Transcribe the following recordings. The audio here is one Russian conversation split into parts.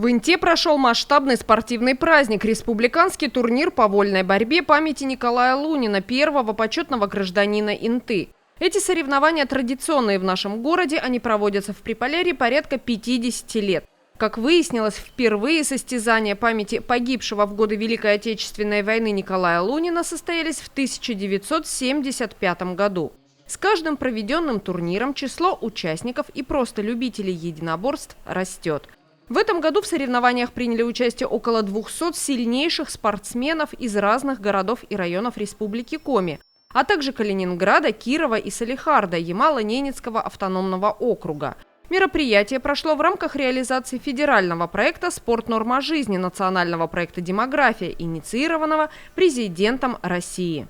В Инте прошел масштабный спортивный праздник – республиканский турнир по вольной борьбе памяти Николая Лунина, первого почетного гражданина Инты. Эти соревнования традиционные в нашем городе, они проводятся в Приполярье порядка 50 лет. Как выяснилось, впервые состязания памяти погибшего в годы Великой Отечественной войны Николая Лунина состоялись в 1975 году. С каждым проведенным турниром число участников и просто любителей единоборств растет. В этом году в соревнованиях приняли участие около 200 сильнейших спортсменов из разных городов и районов Республики Коми, а также Калининграда, Кирова и Салихарда, Ямало-Ненецкого автономного округа. Мероприятие прошло в рамках реализации федерального проекта «Спорт. Норма жизни» национального проекта «Демография», инициированного президентом России.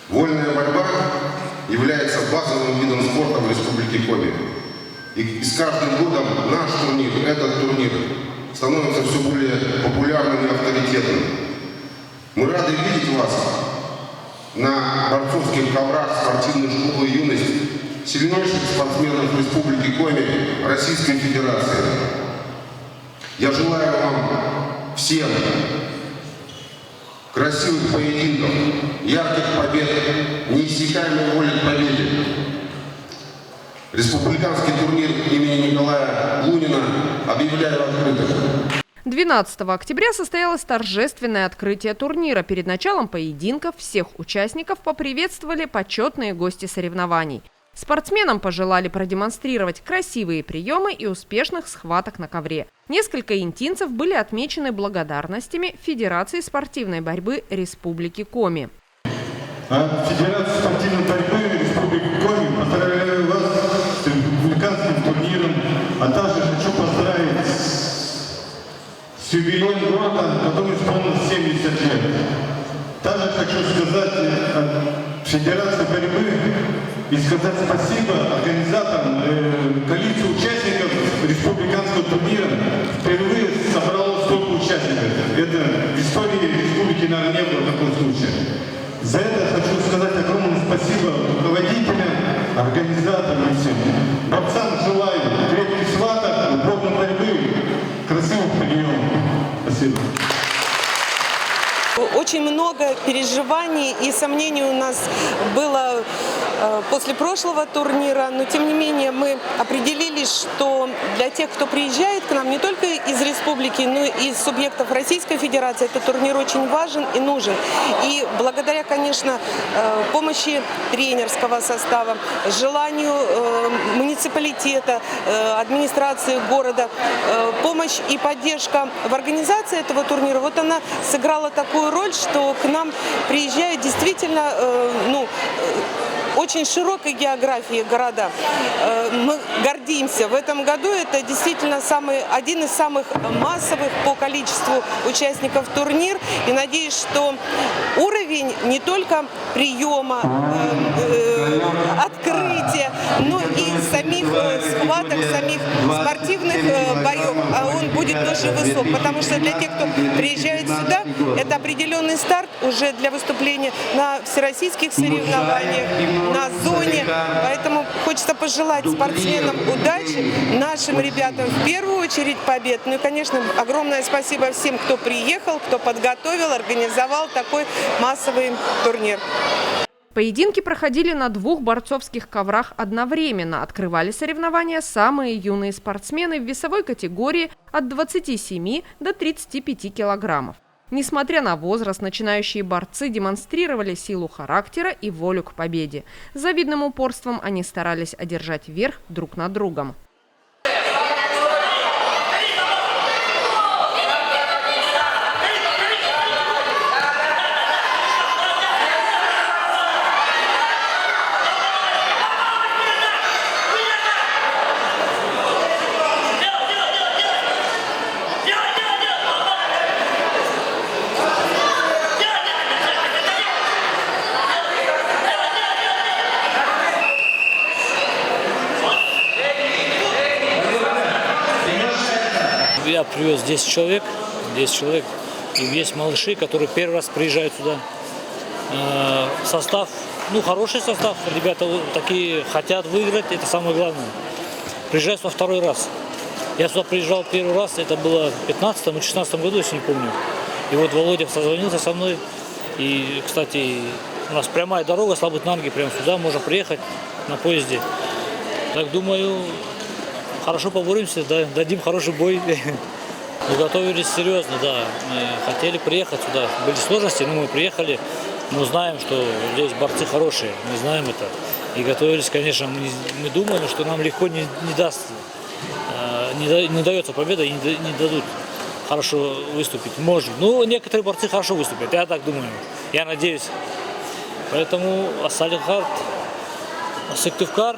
Вольная борьба является базовым видом спорта в Республике Коми. И с каждым годом наш турнир, этот турнир, становится все более популярным и авторитетным. Мы рады видеть вас на борцовских коврах спортивной школы юности, сильнейших спортсменов Республики Коми, Российской Федерации. Я желаю вам всем красивых поединков, ярких побед, неиссякаемой воли к победе. Республиканский турнир имени Николая Лунина объявляю открытым. 12 октября состоялось торжественное открытие турнира. Перед началом поединков всех участников поприветствовали почетные гости соревнований. Спортсменам пожелали продемонстрировать красивые приемы и успешных схваток на ковре. Несколько интинцев были отмечены благодарностями Федерации спортивной борьбы Республики Коми. Федерация спортивной борьбы Республики Коми, поздравляю вас с республиканским турниром, а также хочу поздравить с юбилеем города, которому исполнилось 70 лет. Также хочу сказать от Федерации борьбы и сказать спасибо организаторам, коалиции участников республиканского турнира. Впервые собрало столько участников. Это в истории республики, наверное, не было такого случая. За это хочу сказать огромное спасибо руководителям, организаторам и всем. Борцам желаю крепких схваток, упорной борьбы, красивых приемов. Спасибо. Очень много переживаний и сомнений у нас было после прошлого турнира, но тем не менее мы определились, что для тех, кто приезжает к нам не только из республики, но и из субъектов Российской Федерации, этот турнир очень важен и нужен. И благодаря, конечно, помощи тренерского состава, желанию муниципалитета, администрации города, помощь и поддержка в организации этого турнира, вот она сыграла такую роль, что к нам приезжают действительно очень широкой географии города. Мы гордимся. В этом году это действительно один из самых массовых по количеству участников турнир. И надеюсь, что уровень не только приема, открытия, но и самих схваток, самих спортивных боев, он будет тоже высок. Потому что для тех, кто приезжает сюда, это определенный старт уже для выступления на всероссийских соревнованиях, на зоне. Поэтому хочется пожелать спортсменам удачи, нашим ребятам в первую очередь побед. Ну и, конечно, огромное спасибо всем, кто приехал, кто подготовил, организовал такой массовый турнир. Поединки проходили на 2 борцовских коврах одновременно. Открывали соревнования самые юные спортсмены в весовой категории от 27 до 35 килограммов. Несмотря на возраст, начинающие борцы демонстрировали силу характера и волю к победе. С завидным упорством они старались одержать верх друг над другом. Я привез 10 человек, и есть малыши, которые первый раз приезжают сюда. Состав, хороший состав, ребята такие хотят выиграть, это самое главное. Приезжают во второй раз. Я сюда приезжал первый раз, это было в 15 или 16 году, если не помню. И вот Володя созвонился со мной. И, кстати, у нас прямая дорога с Лабытнанги, прямо сюда можно приехать на поезде. Так думаю, хорошо поборемся, дадим хороший бой. Мы готовились серьезно, да. Мы хотели приехать сюда. Были сложности, но мы приехали. Мы знаем, что здесь борцы хорошие, мы знаем это. И готовились, конечно, мы думали, что нам легко не дается победа и не дадут хорошо выступить. Может. Ну, некоторые борцы хорошо выступят, я так думаю. Я надеюсь. Поэтому Асалихард, Сыктывкар,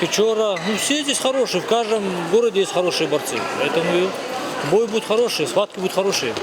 Печора, ну все здесь хорошие, в каждом городе есть хорошие борцы. Поэтому бой будет хороший, схватки будут хорошие.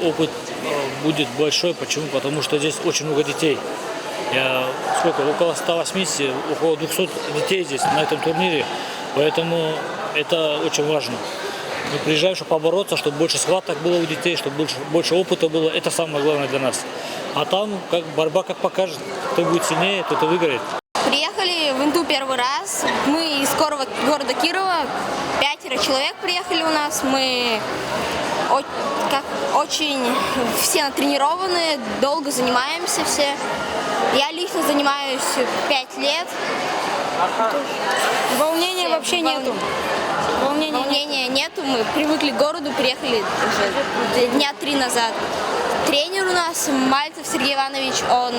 Опыт будет большой. Почему? Потому что здесь очень много детей. Около 180, около 200 детей здесь на этом турнире. Поэтому это очень важно. Мы приезжаем, чтобы побороться, чтобы больше схваток было у детей, чтобы больше опыта было. Это самое главное для нас. А там борьба как покажет, кто будет сильнее, тот и выиграет. Приехали в Инту первый раз. Мы из города Кирова. 5 человек приехали у нас. Мы очень все натренированные, долго занимаемся все. Я лично занимаюсь 5 лет. Волнения вообще нету. Волнения нету. Мы привыкли к городу, приехали уже дня 3 назад. Тренер у нас Мальцев Сергей Иванович, он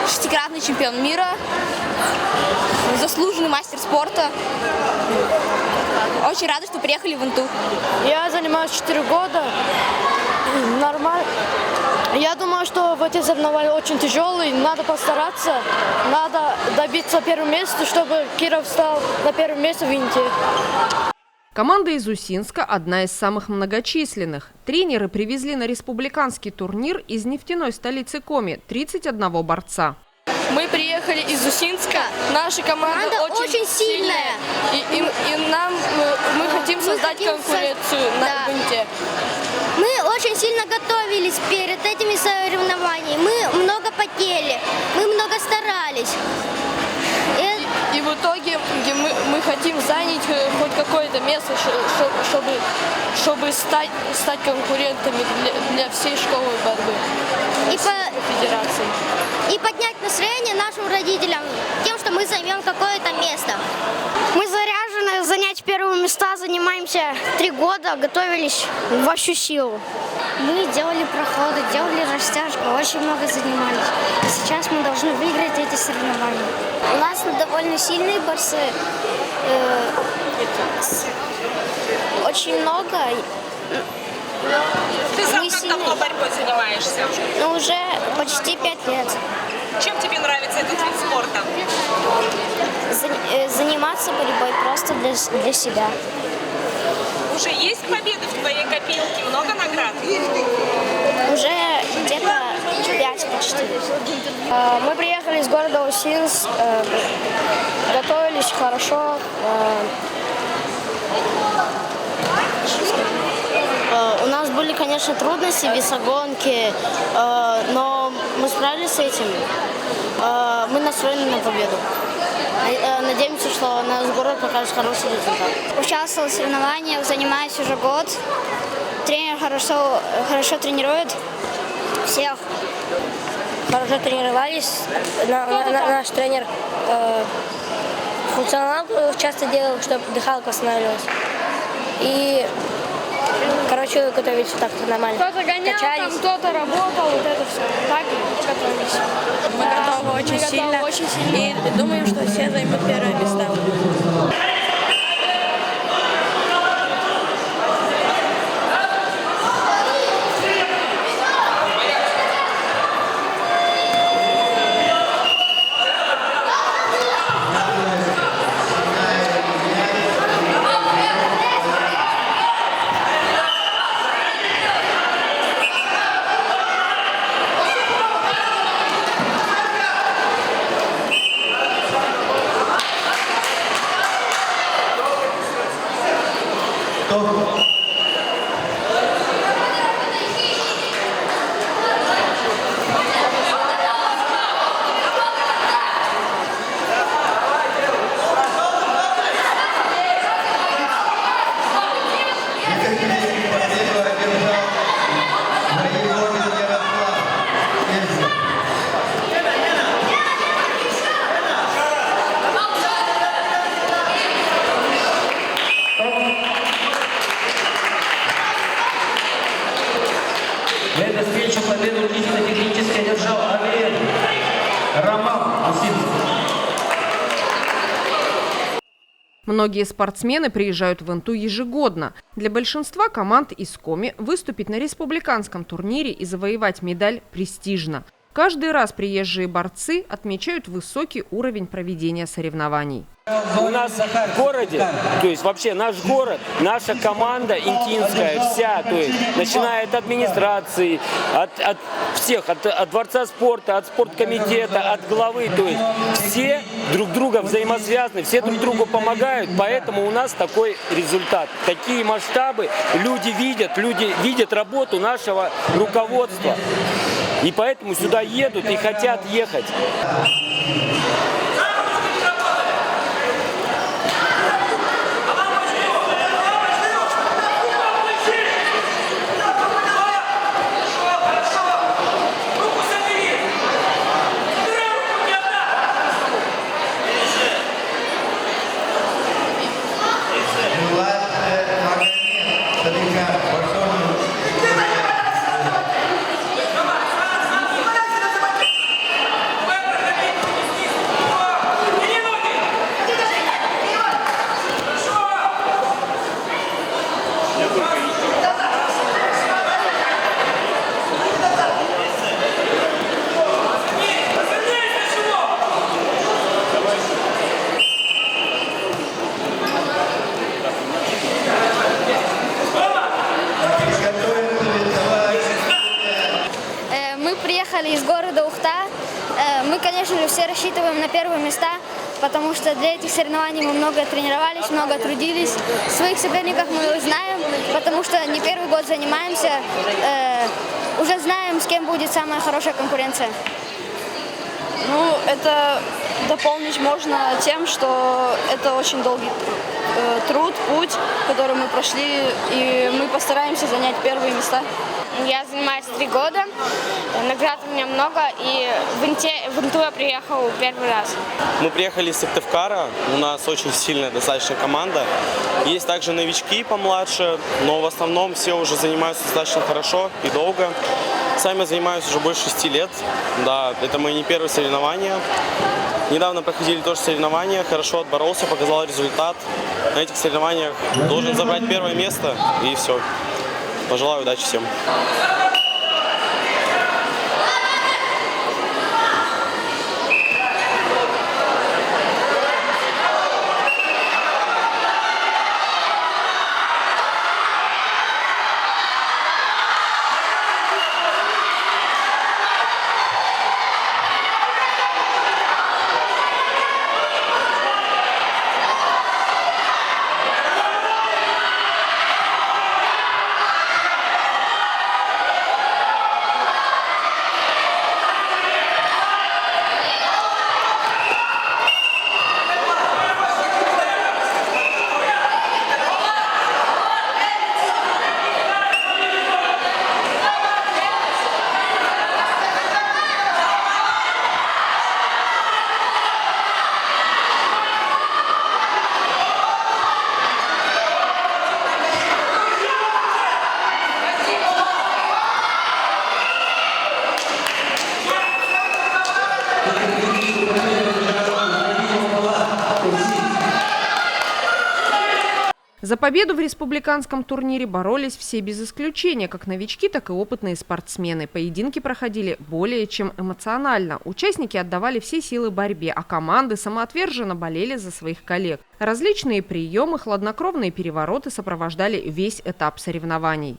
6-кратный чемпион мира, заслуженный мастер спорта. Очень рада, что приехали в Инту. Я занимаюсь 4 года. Нормально. Я думаю, что в эти соревнования очень тяжелые. Надо постараться. Надо добиться первого места, чтобы Киров стал на первом месте в Инте. Команда из Усинска – одна из самых многочисленных. Тренеры привезли на республиканский турнир из нефтяной столицы Коми 31 борца. Мы приехали из Усинска. Наша команда очень сильная. И мы хотим создать конкуренцию на Инте. Мы очень сильно готовились перед этими соревнованиями. Мы много потели, мы много старались. И в итоге мы хотим занять хоть какое-то место, чтобы стать конкурентами для всей школы борьбы и федерации. И поднять настроение нашим родителям тем, что мы займем какое-то место. Мы заряжены занять первые места, занимаемся 3 года, готовились во всю силу. Мы делали проходы, делали растяжку, очень много занимались. Сейчас мы должны выиграть эти соревнования. У нас довольно сильные борцы, очень много. Ты сам как давно борьбой занимаешься? Ну, уже почти 5 лет. Чем тебе нравится этот вид спорта? Заниматься борьбой просто для себя. Уже есть победы в твоей копилке? Много наград? Уже где-то 5 почти. Мы приехали из города Усинск, готовились хорошо. У нас были, конечно, трудности, весогонки, но мы справились с этим. Мы настроены на победу. Надеемся, что наш город покажет хороший результат. Участвовала в соревнованиях, занимаюсь уже год. Тренер хорошо тренирует всех. Хорошо тренировались. Наш тренер функционал часто делал, чтобы дыхалка останавливалась. И, короче, готовились так нормально. Кто-то гонял, там, кто-то работал, вот это все. Так готовились. Мы готовы очень сильно. И думаем, что все займут первые места. встречу победу чисто-технически одержал Аверин Роман Усинов. Многие спортсмены приезжают в Инту ежегодно. Для большинства команд из Коми выступить на республиканском турнире и завоевать медаль престижно. Каждый раз приезжие борцы отмечают высокий уровень проведения соревнований. У нас в городе, то есть вообще наш город, наша команда интинская вся, то есть начиная от администрации, от всех, от Дворца спорта, от спорткомитета, от главы, то есть все друг друга взаимосвязаны, все друг другу помогают, поэтому у нас такой результат. Такие масштабы люди видят работу нашего руководства. И поэтому сюда едут и хотят ехать. Мы приехали из города Ухта. Мы, конечно же, все рассчитываем на первые места, потому что для этих соревнований мы много тренировались, много трудились. Своих соперников мы знаем, потому что не первый год занимаемся. Уже знаем, с кем будет самая хорошая конкуренция. Ну, это дополнить можно тем, что это очень долгий труд, путь, который мы прошли, и мы постараемся занять первые места. Я занимаюсь 3 года, наград у меня много, и в Инту я приехал первый раз. Мы приехали из Сыктывкара, у нас очень сильная достаточно команда. Есть также новички помладше, но в основном все уже занимаются достаточно хорошо и долго. Сами занимаюсь уже больше 6 лет, да, это мои не первые соревнования. Недавно проходили тоже соревнования, хорошо отборолся, показал результат. На этих соревнованиях должен забрать первое место, и все. Пожелаю удачи всем. За победу в республиканском турнире боролись все без исключения, как новички, так и опытные спортсмены. Поединки проходили более чем эмоционально. Участники отдавали все силы борьбе, а команды самоотверженно болели за своих коллег. Различные приемы, хладнокровные перевороты сопровождали весь этап соревнований.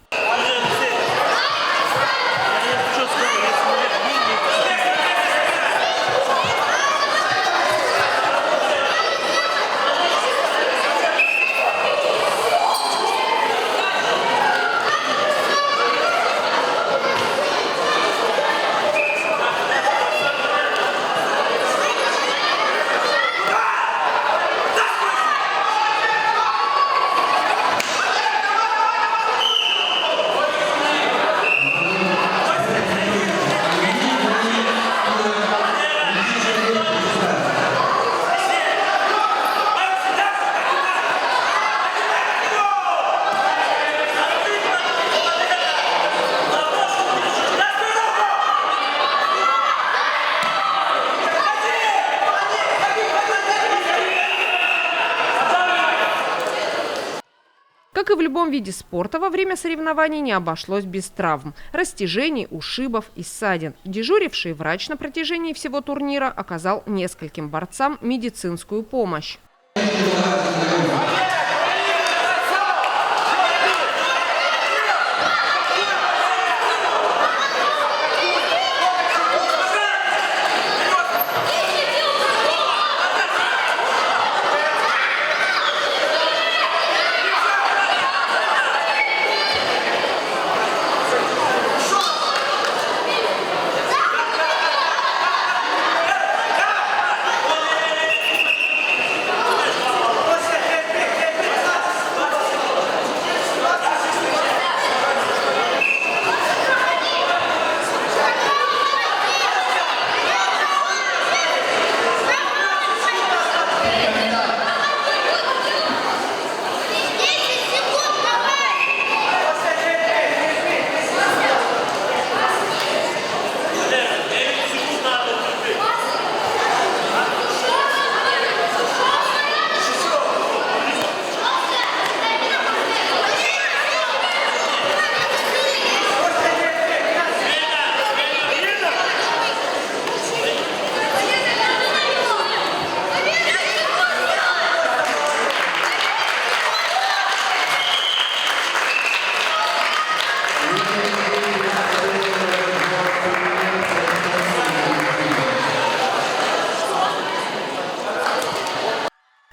Как и в любом виде спорта, во время соревнований не обошлось без травм, растяжений, ушибов и ссадин. Дежуривший врач на протяжении всего турнира оказал нескольким борцам медицинскую помощь.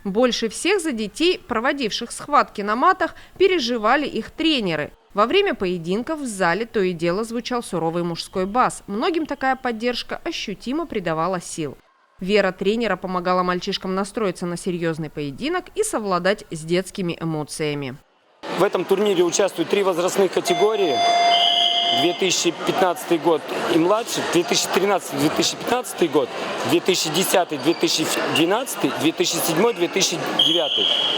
Больше всех за детей, проводивших схватки на матах, переживали их тренеры. Во время поединков в зале то и дело звучал суровый мужской бас. Многим такая поддержка ощутимо придавала сил. Вера тренера помогала мальчишкам настроиться на серьезный поединок и совладать с детскими эмоциями. В этом турнире участвуют 3 возрастных категории. 2015 год и младше, 2013-2015 год, 2010-2012, 2007-2009.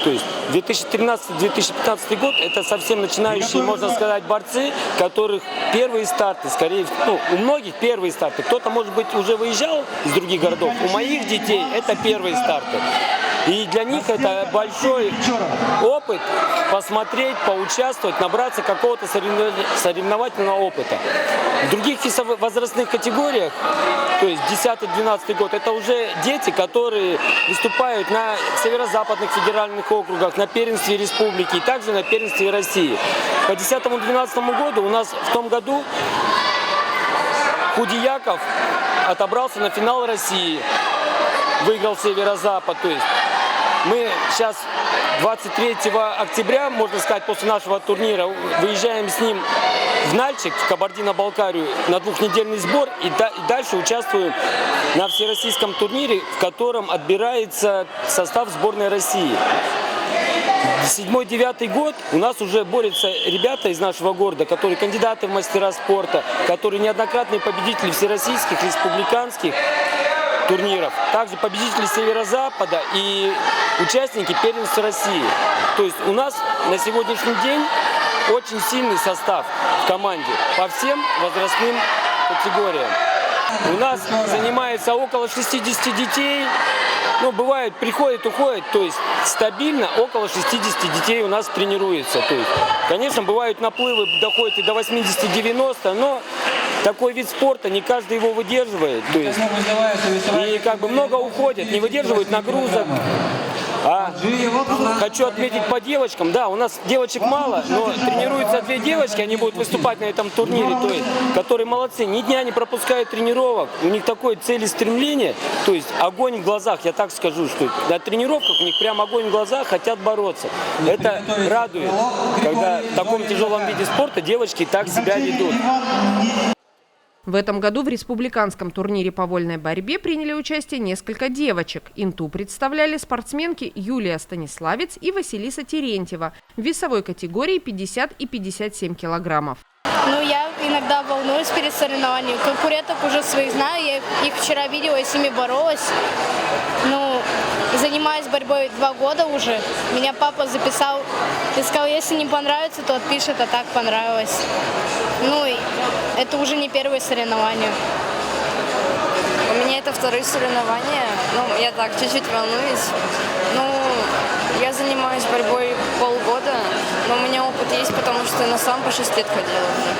То есть 2013-2015 год – это совсем начинающие, можно сказать, борцы, которых первые старты, скорее всего, у многих первые старты. Кто-то, может быть, уже выезжал из других городов. У моих детей это первые старты. И для них это большой опыт посмотреть, поучаствовать, набраться какого-то соревновательного опыта. В других возрастных категориях, то есть 10-12 год, это уже дети, которые выступают на северо-западных федеральных округах, на первенстве республики и также на первенстве России. По 10-12 году у нас в том году Худияков отобрался на финал России, выиграл северо-запад. То есть мы сейчас 23 октября, можно сказать, после нашего турнира, выезжаем с ним в Нальчик, в Кабардино-Балкарию, на 2-недельный сбор и дальше участвуем на всероссийском турнире, в котором отбирается состав сборной России. 7-9 год у нас уже борются ребята из нашего города, которые кандидаты в мастера спорта, которые неоднократные победители всероссийских, республиканских турниров, также победители Северо-Запада и участники первенства России. То есть у нас на сегодняшний день очень сильный состав в команде по всем возрастным категориям. У нас занимается около 60 детей. Ну, бывает, приходит, уходит, то есть стабильно около 60 детей у нас тренируется. То есть, конечно, бывают наплывы, доходят и до 80-90, но такой вид спорта, не каждый его выдерживает. То есть, и как бы много уходят, не выдерживают нагрузок. А хочу отметить по девочкам, да, у нас девочек мало, но тренируются 2 девочки, они будут выступать на этом турнире, то есть, которые молодцы, ни дня не пропускают тренировок, у них такое целеустремление, то есть огонь в глазах, я так скажу, что на тренировках у них прям огонь в глазах, хотят бороться. Это радует, когда в таком тяжелом виде спорта девочки так себя ведут. В этом году в республиканском турнире по вольной борьбе приняли участие несколько девочек. Инту представляли спортсменки Юлия Станиславец и Василиса Терентьева в весовой категории 50 и 57 килограммов. Ну, я иногда волнуюсь перед соревнованием. Конкурентов уже своих знаю, я их вчера видела, я с ними боролась. Ну, занимаюсь борьбой 2 года уже. Меня папа записал и сказал, если не понравится, то отпишет, а так понравилось. Ну, это уже не первые соревнования. У меня это 2-е соревнования. Ну, я так чуть-чуть волнуюсь. Ну, я занимаюсь борьбой полгода. Но у меня опыт есть, потому что на сам по 6 лет ходила уже.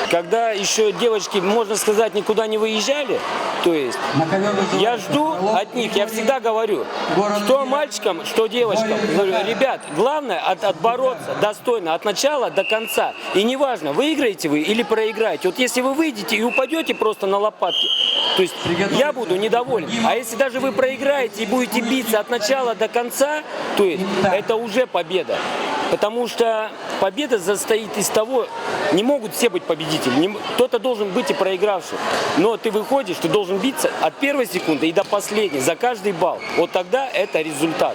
Когда еще девочки, можно сказать, никуда не выезжали, то есть я жду от них, я всегда говорю, что мальчикам, что девочкам, говорю, ребят, главное отбороться достойно от начала до конца. И неважно, выиграете вы или проиграете. Вот если вы выйдете и упадете просто на лопатки, то есть я буду недоволен. А если даже вы проиграете и будете биться от начала до конца, то есть это уже победа. Потому что победа состоит из того, не могут все быть победителями, кто-то должен быть и проигравшим. Но ты выходишь, ты должен биться от первой секунды и до последней, за каждый балл. Вот тогда это результат.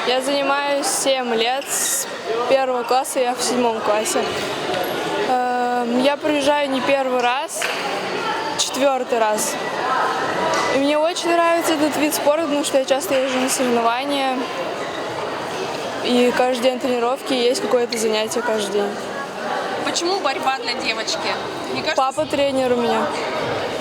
Я занимаюсь 7 лет, с 1 класса я в 7 классе. Я приезжаю не первый раз, 4-й раз. И мне очень нравится этот вид спорта, потому что я часто езжу на соревнования. И каждый день тренировки, есть какое-то занятие каждый день. Почему борьба для девочки? Мне кажется, Папа тренер у меня.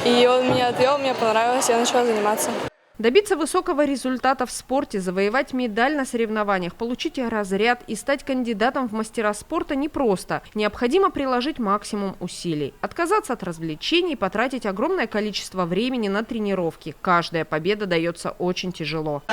И он меня отвел, мне понравилось, я начала заниматься. Добиться высокого результата в спорте, завоевать медаль на соревнованиях, получить разряд и стать кандидатом в мастера спорта непросто. Необходимо приложить максимум усилий. Отказаться от развлечений, потратить огромное количество времени на тренировки. Каждая победа дается очень тяжело.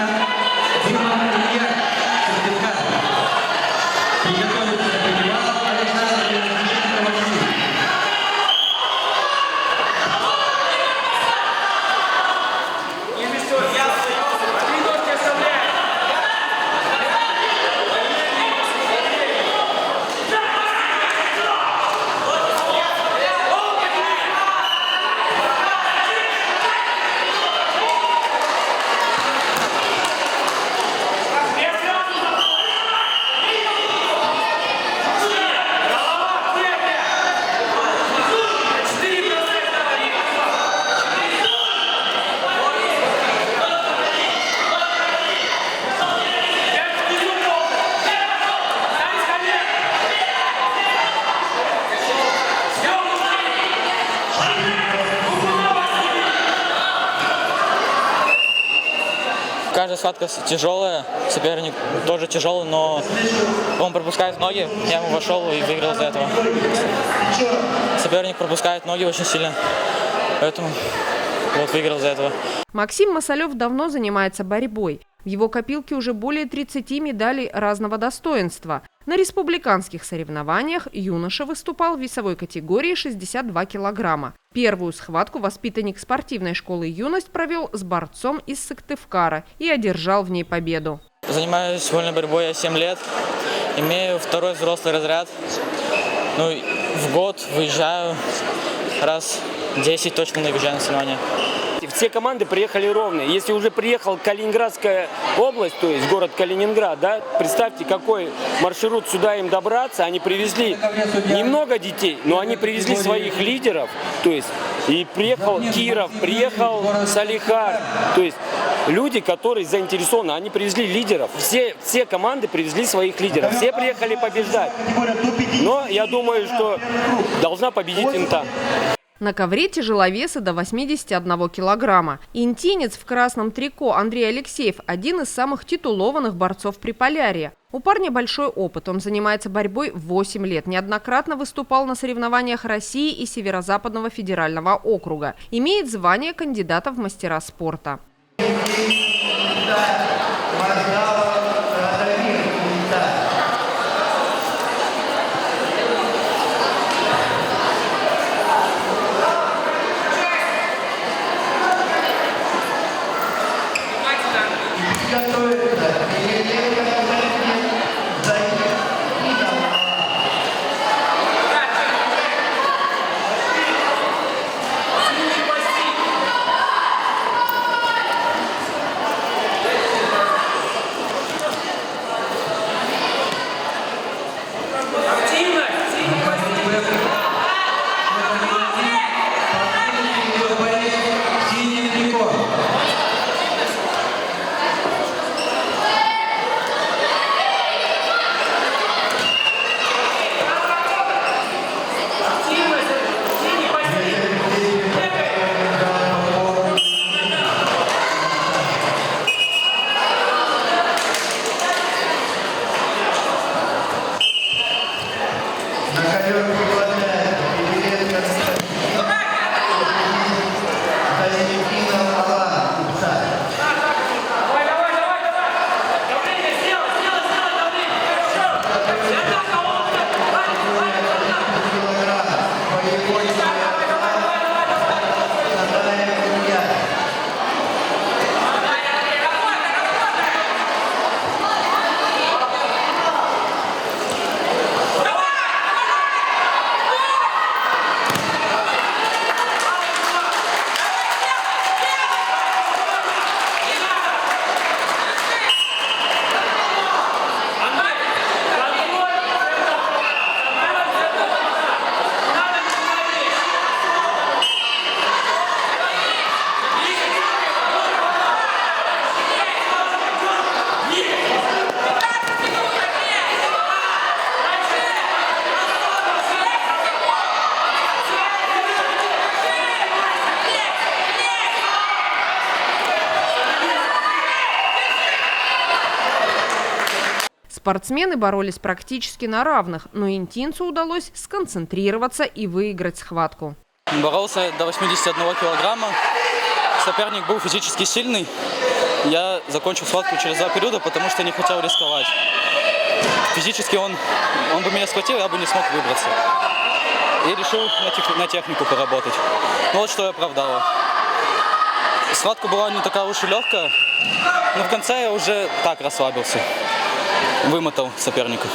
Каждая схватка тяжелая, соперник тоже тяжелый, но он пропускает ноги, я ему вошел и выиграл из-за этого. Соперник пропускает ноги очень сильно, поэтому вот выиграл из-за этого. Максим Масалев давно занимается борьбой. В его копилке уже более 30 медалей разного достоинства. На республиканских соревнованиях юноша выступал в весовой категории 62 килограмма. Первую схватку воспитанник спортивной школы «Юность» провел с борцом из Сыктывкара и одержал в ней победу. Занимаюсь вольной борьбой я 7 лет, имею второй взрослый разряд. В год выезжаю, раз 10 точно выезжаю на соревнования. Все команды приехали ровные. Если уже приехал Калининградская область, то есть город Калининград, да, представьте, какой маршрут сюда им добраться. Они привезли немного детей, но они привезли своих лидеров. То есть и приехал Киров, приехал Салихар. То есть люди, которые заинтересованы, они привезли лидеров. Все команды привезли своих лидеров. Все приехали побеждать. Но я думаю, что должна победить Инта. На ковре тяжеловесы до 81 килограмма. Интинец в красном трико Андрей Алексеев – один из самых титулованных борцов Приполярья. У парня большой опыт. Он занимается борьбой 8 лет. Неоднократно выступал на соревнованиях России и Северо-Западного федерального округа. Имеет звание кандидата в мастера спорта. Спортсмены боролись практически на равных, но интинцу удалось сконцентрироваться и выиграть схватку. Боролся до 81 килограмма. Соперник был физически сильный. Я закончил схватку через 2 периода, потому что не хотел рисковать. Физически он бы меня схватил, я бы не смог выбраться. И решил на технику поработать. Ну вот что и оправдало. Схватка была не такая уж и легкая, но в конце я уже так расслабился. Вымотал соперника.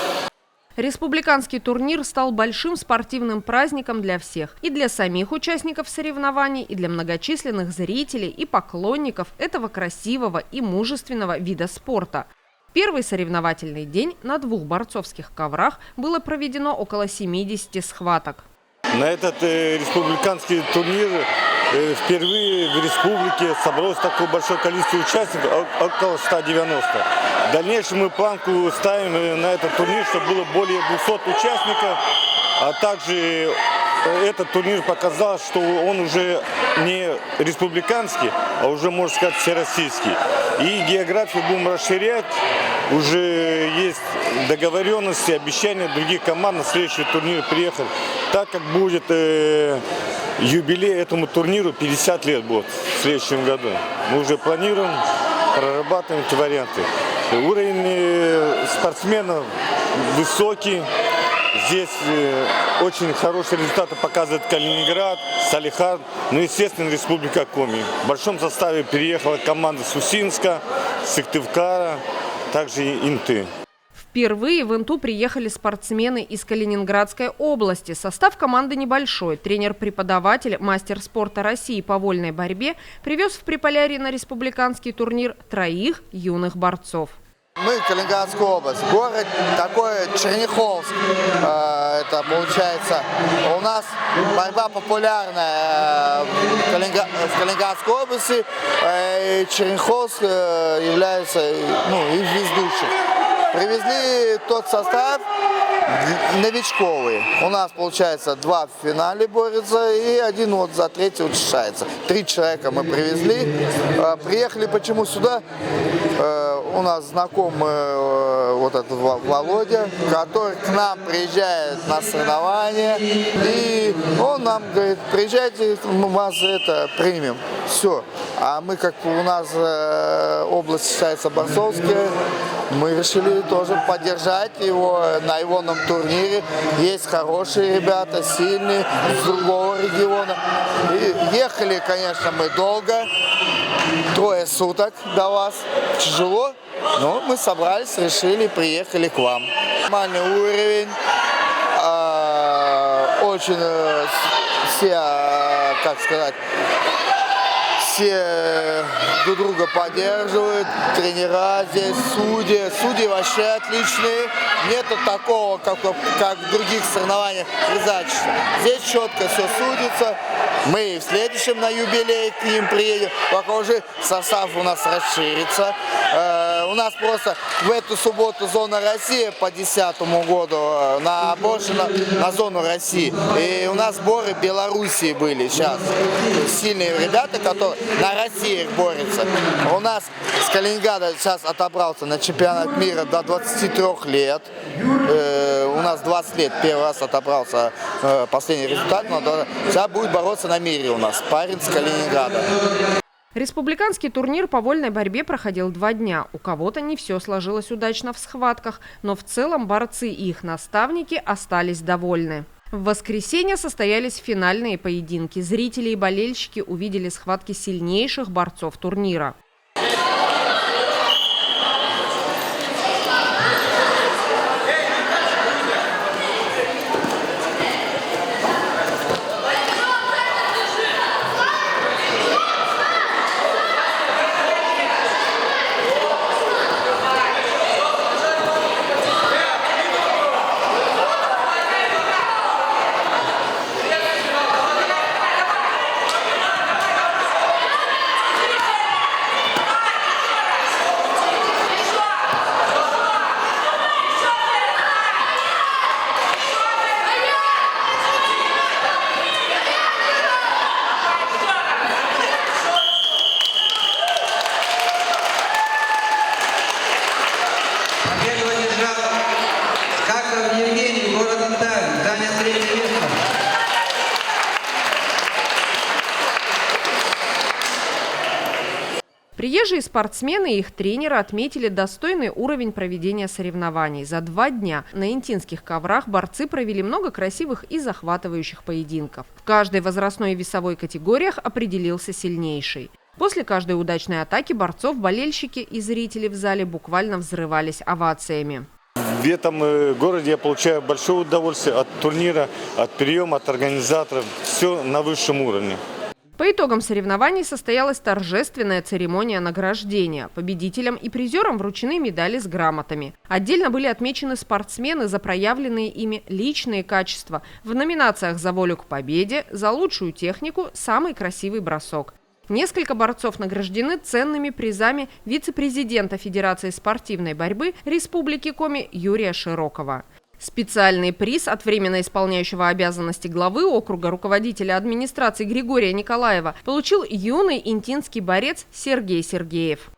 Республиканский турнир стал большим спортивным праздником для всех. И для самих участников соревнований, и для многочисленных зрителей и поклонников этого красивого и мужественного вида спорта. Первый соревновательный день на 2 борцовских коврах было проведено около 70 схваток. На этот республиканский турнир впервые в республике собралось такое большое количество участников, около 190. В дальнейшем мы планку ставим на этот турнир, чтобы было более 200 участников, а также этот турнир показал, что он уже не республиканский, а уже, можно сказать, всероссийский. И географию будем расширять. Уже есть договоренности, обещания других команд на следующий турнир приехать. Так как будет юбилей этому турниру, 50 лет будет в следующем году. Мы уже планируем, прорабатываем эти варианты. Уровень спортсменов высокий. Здесь очень хорошие результаты показывает Калининград, Салихард, ну, естественно, Республика Коми. В большом составе переехала команда с Усинска, Сыктывкара, также и Инты. Впервые в Инту приехали спортсмены из Калининградской области. Состав команды небольшой. Тренер-преподаватель, мастер спорта России по вольной борьбе привез в Приполярье на республиканский турнир 3 юных борцов. Мы Калининградская область, город такой Черняховск, это получается, у нас борьба популярная в Калининградской области, Черняховск является из ведущих. Привезли тот состав новичковый. У нас, получается, 2 в финале борются и 1 вот за 3 учащается. 3 человека мы привезли. Приехали почему сюда? У нас знакомый вот этот Володя, который к нам приезжает на соревнования. И он нам говорит, приезжайте, мы вас это примем. Все. А мы, как у нас область считается борцовская, мы решили тоже поддержать его на ивонном турнире. Есть хорошие ребята, сильные, с другого региона. И ехали, конечно, мы долго, 3 суток до вас. Тяжело, но мы собрались, решили, приехали к вам. Нормальный уровень, очень все, как сказать, все друг друга поддерживают, тренера здесь, судьи. Судьи вообще отличные. Нету такого, как в других соревнованиях, резачества. Здесь четко все судится. Мы в следующем на юбилей к ним приедем, пока уже состав у нас расширится. У нас просто в эту субботу зона России по 2010 году больше на зону России. И у нас сборы Белоруссии были сейчас. Сильные ребята, которые на России борются. У нас с Калининграда сейчас отобрался на чемпионат мира до 23 лет. У нас 20 лет первый раз отобрался последний результат, но сейчас будет бороться на мире у нас парень с Калининграда. Республиканский турнир по вольной борьбе проходил 2 дня. У кого-то не все сложилось удачно в схватках, но в целом борцы и их наставники остались довольны. В воскресенье состоялись финальные поединки. Зрители и болельщики увидели схватки сильнейших борцов турнира. Приезжие спортсмены и их тренеры отметили достойный уровень проведения соревнований. За 2 дня на интинских коврах борцы провели много красивых и захватывающих поединков. В каждой возрастной и весовой категориях определился сильнейший. После каждой удачной атаки борцов болельщики и зрители в зале буквально взрывались овациями. В этом городе я получаю большое удовольствие от турнира, от приема, от организаторов. Все на высшем уровне. По итогам соревнований состоялась торжественная церемония награждения. Победителям и призерам вручены медали с грамотами. Отдельно были отмечены спортсмены за проявленные ими личные качества в номинациях «За волю к победе», «За лучшую технику», «Самый красивый бросок». Несколько борцов награждены ценными призами вице-президента Федерации спортивной борьбы Республики Коми Юрия Широкова. Специальный приз от временно исполняющего обязанности главы округа руководителя администрации Григория Николаева получил юный интинский борец Сергей Сергеев.